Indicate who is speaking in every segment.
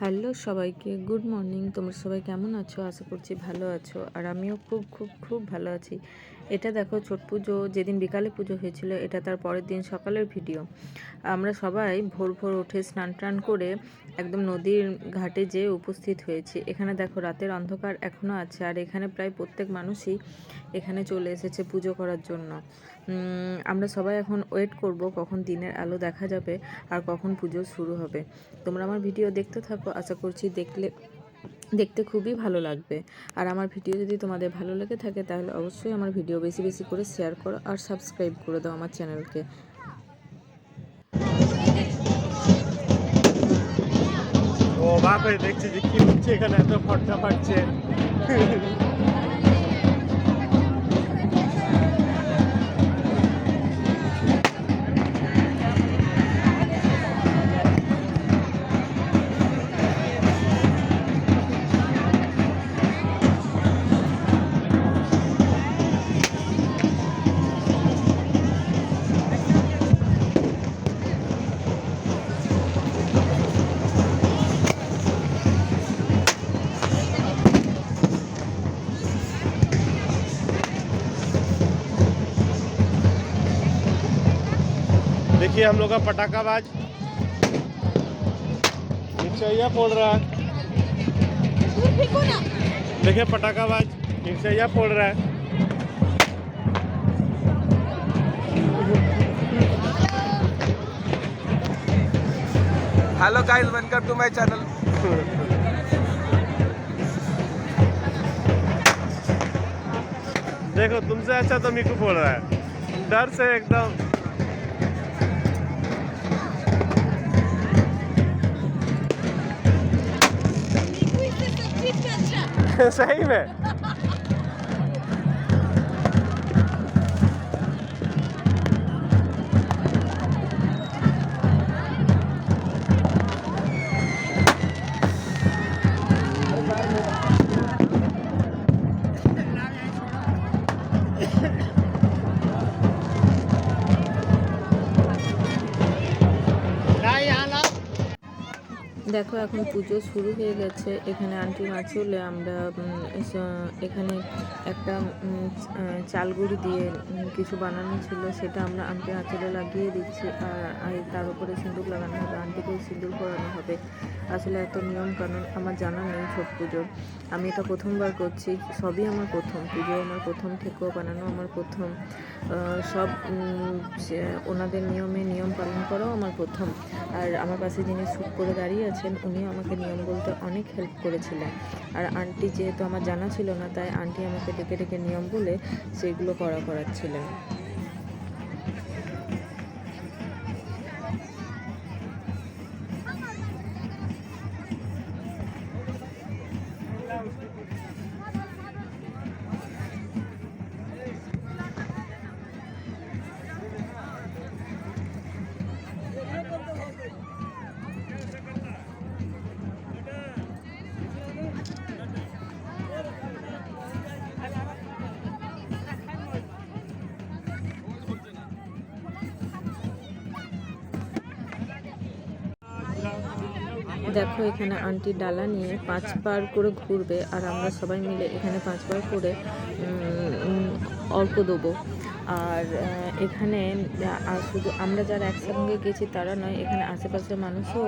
Speaker 1: Hello সবাইকে, good morning. তোমরা সবাই কেমন আছো? আশা করছি ভালো আছো। আর আমিও খুব খুব খুব ভালো আছি। এটা দেখো, ছট পুজো যেদিন বিকালে পুজো হয়েছিল, এটা তার পরের দিন সকালের ভিডিও। আমরা সবাই ভোর ভোর উঠে স্নান টান করে একদম নদীর ঘাটে যেয়ে উপস্থিত হয়েছি। এখানে দেখো, রাতের অন্ধকার এখনও আছে, আর এখানে প্রায় প্রত্যেক মানুষই এখানে চলে এসেছে পুজো করার জন্য। আমরা সবাই এখন ওয়েট করব কখন দিনের আলো দেখা যাবে আর কখন পুজো শুরু হবে। তোমরা আমার ভিডিও দেখতে থাকো, আশা করছি দেখতে খুবই ভালো লাগবে। আর আমার ভিডিও যদি তোমাদের ভালো লেগে থাকে তাহলে অবশ্যই আমার ভিডিও বেশি বেশি করে শেয়ার করো আর সাবস্ক্রাইব করে দাও আমার চ্যানেলকে।
Speaker 2: অবাক হয়ে দেখছি যে কি হচ্ছে এখানে, এত ফটকা ফাটছে। देखिए हम लोग का पटाखाबाज निचैया फोड़ रहा है। देखिए पटाखाबाज निचैया फोड़ रहा है।
Speaker 3: Hello guys, welcome to my channel.
Speaker 2: देखो तुमसे अच्छा तो मीकू फोड़ रहा है, डर से एकदम। सही में
Speaker 1: দেখো, এখন পুজো শুরু হয়ে গেছে। এখানে আন্টির আঁচলে আমরা এখানে একটা চালগুড়ি দিয়ে কিছু বানানো ছিল, সেটা আমরা আন্টির আঁচলে লাগিয়ে দিচ্ছি। আর তার উপরে সিঁদুর লাগানো হবে, আন্টিকে সিঁদুর পরানো হবে। আসলে এত নিয়ম কানুন আমার জানা নেই ছট পুজোর। আমি এটা প্রথমবার করছি, সবই আমার প্রথম। পুজো আমার প্রথম, ঠেকুয়া বানানো আমার প্রথম। সব ওনাদের নিয়ম পালন করাও আমার প্রথম। আর আমার পাশে যিনি চুপ করে দাঁড়িয়ে আছেন, উনিও আমাকে নিয়ম বলতে অনেক হেল্প করেছিলেন। আর আন্টি যেহেতু আমার জানা ছিল না, তাই আন্টি আমাকে ডেকে ডেকে নিয়ম বলে সেগুলো করাচ্ছিলেন। দেখো, এখানে আন্টি ডালা নিয়ে 5 বার করে ঘুরবে, আর আমরা সবাই মিলে এখানে 5 বার করে অর্ঘ্য দেবো। আর এখানে আর শুধু আমরা যারা একসঙ্গে গেছি তারা নয়, এখানে আশেপাশের মানুষও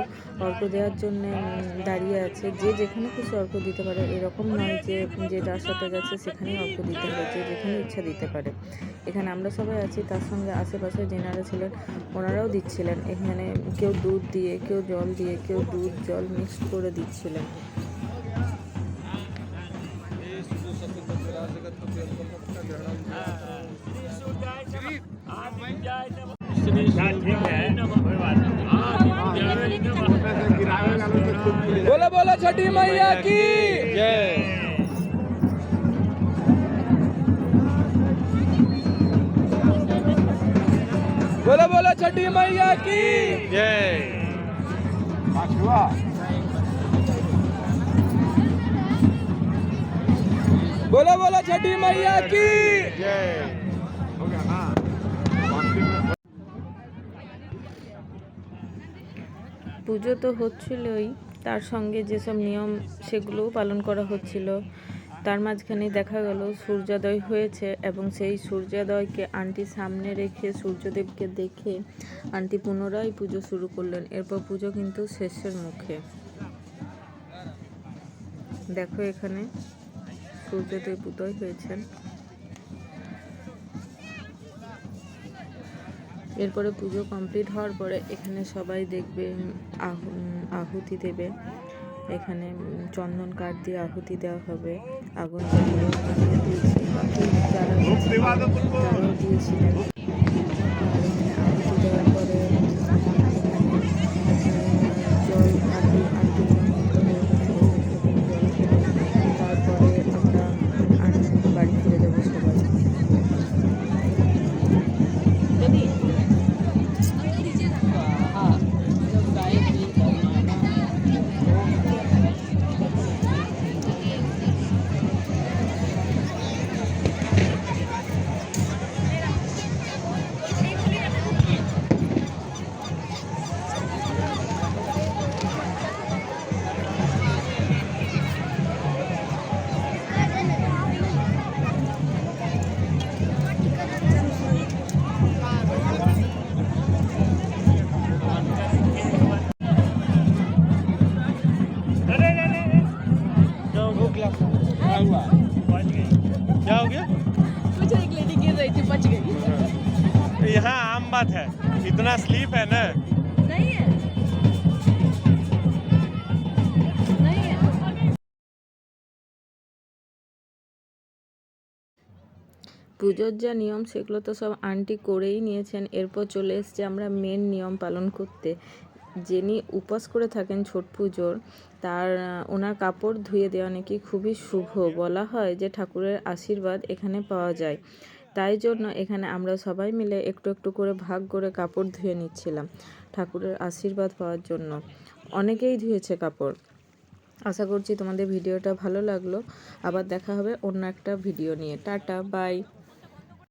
Speaker 1: অর্ঘ্য দেওয়ার জন্য দাঁড়িয়ে আছে। যে যেখানে খুশি অর্ঘ্য দিতে পারে, এরকম নয় যে যার সাথে গেছে সেখানেই অর্ঘ্য দিতে হবে, যে যেখানে ইচ্ছা দিতে পারে। এখানে আমরা সবাই আছি, তার সঙ্গে আশেপাশে যেনারা ছিলেন ওনারাও দিচ্ছিলেন। এখানে কেউ দুধ দিয়ে, কেউ জল দিয়ে, কেউ দুধ জল মিক্সড করে দিচ্ছিলেন।
Speaker 3: बोलो बोलो छठी मैया की जय। बोलो बोलो छठी मैया की
Speaker 2: जय।
Speaker 3: बोलो बोलो छठी मैया की
Speaker 2: जय।
Speaker 1: পুজো তো হচ্ছিলই, তার সঙ্গে যেসব নিয়ম সেগুলোও পালন করা হচ্ছিল। তার মাঝখানে দেখা গেল সূর্যোদয় হয়েছে এবং সেই সূর্যোদয়কে আন্টি সামনে রেখে সূর্যদেবকে দেখে আন্টি পুনরায় পুজো শুরু করলেন। এরপর পুজো কিন্তু শেষের মুখে। দেখো এখানে সূর্যদেব উদয় হয়েছেন। এরপরে পুজো কমপ্লিট হওয়ার পরে এখানে সবাই দেখবে আহুতি দেবে। এখানে চন্দন কাঠ দিয়ে আহুতি দেওয়া হবে, আগুন জ্বালিয়ে যারা তারাও দিয়েছিলেন। আর এখানে আহুতি দেওয়ার পরে জল আন্টি তারপরে আমরা বাড়ি ফিরে যাবো সবাই।
Speaker 2: क्या हो गया?
Speaker 4: मुझे एक लेडी गिर रही थी, बच गई।
Speaker 2: यहाँ आम बात है, इतना स्लीप है ना।
Speaker 4: नहीं है, नहीं है।
Speaker 1: পুজোর যা নিয়ম সেগুলো তো সব আন্টি করেই নিয়েছেন। এরপর চলে এসছে আমরা মেন নিয়ম পালন করতে। যিনি উপোস করে থাকেন ছট পুজোর, তার ওনার কাপড় ধুয়ে দেওয়া নাকি খুবই শুভ। বলা হয় যে ঠাকুরের আশীর্বাদ এখানে পাওয়া যায়। তাই জন্য এখানে আমরা সবাই মিলে একটু একটু করে ভাগ করে কাপড় ধুয়ে নিচ্ছিলাম ঠাকুরের আশীর্বাদ পাওয়ার জন্য। অনেকেই ধুয়েছে কাপড়। আশা করছি তোমাদের ভিডিওটা ভালো লাগলো। আবার দেখা হবে অন্য একটা ভিডিও নিয়ে। Ta-ta, by.